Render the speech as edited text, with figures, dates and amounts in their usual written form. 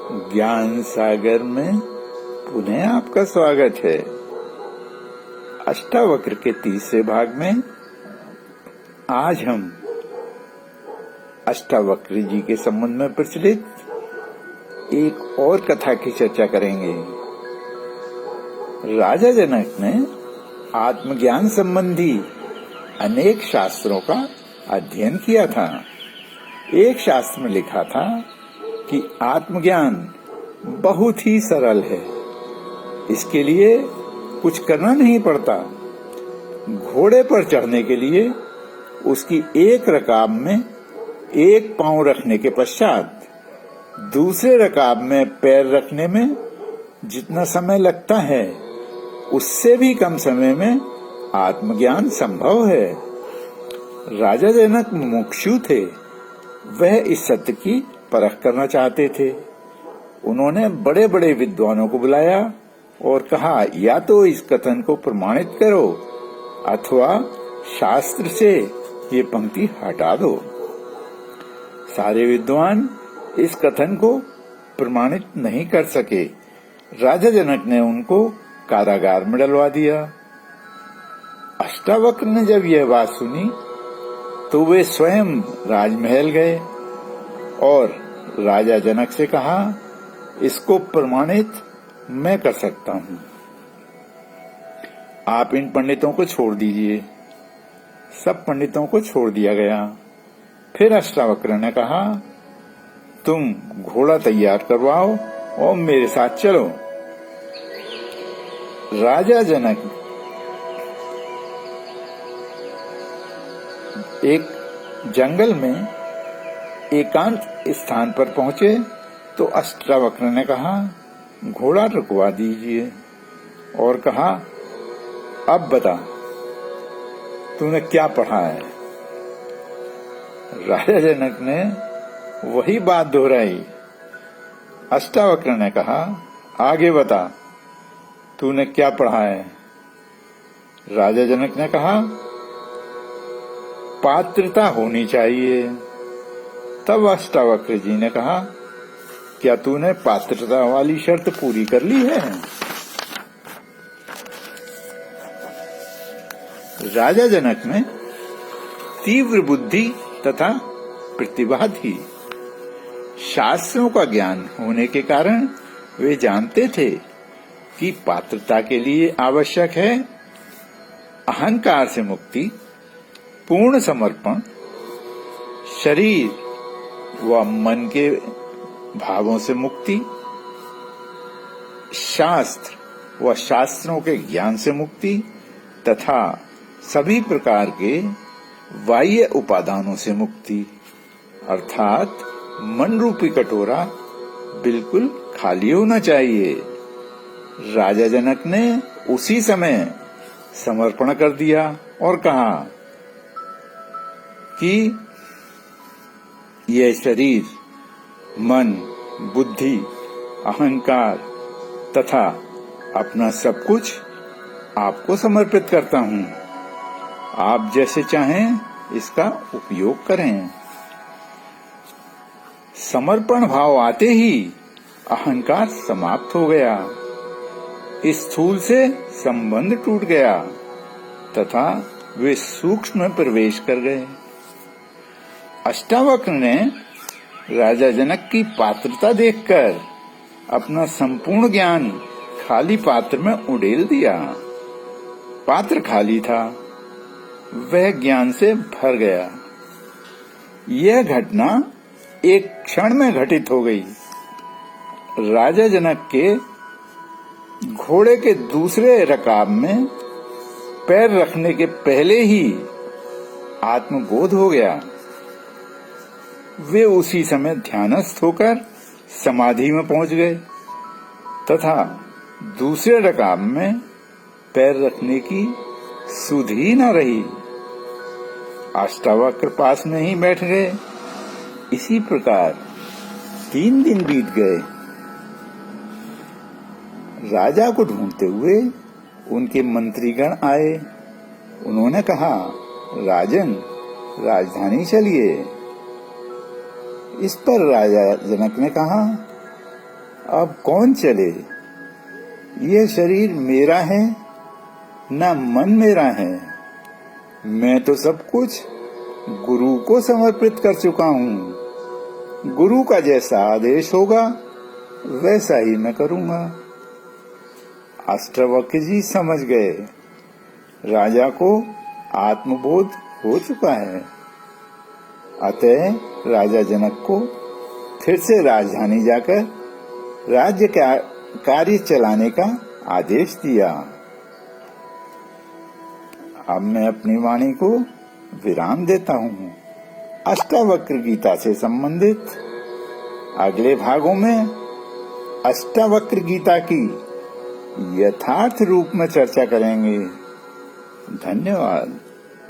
ज्ञान सागर में पुनः आपका स्वागत है। अष्टावक्र के तीसरे भाग में आज हम अष्टावक्र जी के संबंध में प्रचलित एक और कथा की चर्चा करेंगे। राजा जनक ने आत्मज्ञान संबंधी अनेक शास्त्रों का अध्ययन किया था। एक शास्त्र में लिखा था कि आत्मज्ञान बहुत ही सरल है, इसके लिए कुछ करना नहीं पड़ता। घोड़े पर चढ़ने के लिए उसकी एक रकाब में एक पांव रखने के पश्चात दूसरे रकाब में पैर रखने में जितना समय लगता है, उससे भी कम समय में आत्मज्ञान संभव है। राजा जनक मुमुक्षु थे, वह इस सत्य की परख करना चाहते थे। उन्होंने बड़े बड़े विद्वानों को बुलाया और कहा, या तो इस कथन को प्रमाणित करो अथवा शास्त्र से ये पंक्ति हटा दो। सारे विद्वान इस कथन को प्रमाणित नहीं कर सके। राजा जनक ने उनको कारागार में डलवा दिया। अष्टावक्र ने जब यह बात सुनी तो वे स्वयं राजमहल गए और राजा जनक से कहा, इसको प्रमाणित मैं कर सकता हूँ, आप इन पंडितों को छोड़ दीजिए। सब पंडितों को छोड़ दिया गया। फिर अष्टावक्र ने कहा, तुम घोड़ा तैयार करवाओ और मेरे साथ चलो। राजा जनक एक जंगल में एकांत स्थान पर पहुंचे तो अष्टावक्र ने कहा, घोड़ा रुकवा दीजिए और कहा, अब बता तूने क्या पढ़ा है। राजा जनक ने वही बात दोहराई। अष्टावक्र ने कहा, आगे बता तूने क्या पढ़ा है। राजा जनक ने कहा, पात्रता होनी चाहिए। तब अष्टावक्र जी ने कहा, क्या तूने पात्रता वाली शर्त पूरी कर ली है। राजा जनक में तीव्र बुद्धि तथा प्रतिभा थी। शास्त्रों का ज्ञान होने के कारण वे जानते थे कि पात्रता के लिए आवश्यक है अहंकार से मुक्ति, पूर्ण समर्पण, शरीर व मन के भावों से मुक्ति, शास्त्र व शास्त्रों के ज्ञान से मुक्ति तथा सभी प्रकार के बाह्य उपादानों से मुक्ति, अर्थात मन रूपी कटोरा बिल्कुल खाली होना चाहिए। राजा जनक ने उसी समय समर्पण कर दिया और कहा कि यह शरीर, मन, बुद्धि, अहंकार तथा अपना सब कुछ आपको समर्पित करता हूँ। आप जैसे चाहें इसका उपयोग करें। समर्पण भाव आते ही अहंकार समाप्त हो गया, स्थूल से संबंध टूट गया तथा वे सूक्ष्म में प्रवेश कर गए। अष्टावक्र ने राजा जनक की पात्रता देखकर अपना संपूर्ण ज्ञान खाली पात्र में उड़ेल दिया। पात्र खाली था, वह ज्ञान से भर गया। यह घटना एक क्षण में घटित हो गई। राजा जनक के घोड़े के दूसरे रकाब में पैर रखने के पहले ही आत्मबोध हो गया। वे उसी समय ध्यानस्थ होकर समाधि में पहुंच गए तथा दूसरे रकाब में पैर रखने की सुध ही न रही। अष्टावक्र पास में ही बैठ गए। इसी प्रकार 3 दिन बीत गए। राजा को ढूंढते हुए उनके मंत्रीगण आए। उन्होंने कहा, राजन, राजधानी चलिए। इस पर राजा जनक ने कहा, अब कौन चले? यह शरीर मेरा है न मन मेरा है। मैं तो सब कुछ गुरु को समर्पित कर चुका हूँ। गुरु का जैसा आदेश होगा वैसा ही मैं करूँगा। अष्टावक्र जी समझ गए, राजा को आत्मबोध हो चुका है। अतः राजा जनक को फिर से राजधानी जाकर राज्य का कार्य चलाने का आदेश दिया। अब मैं अपनी वाणी को विराम देता हूँ। अष्टावक्र गीता से संबंधित अगले भागों में अष्टावक्र गीता की यथार्थ रूप में चर्चा करेंगे। धन्यवाद।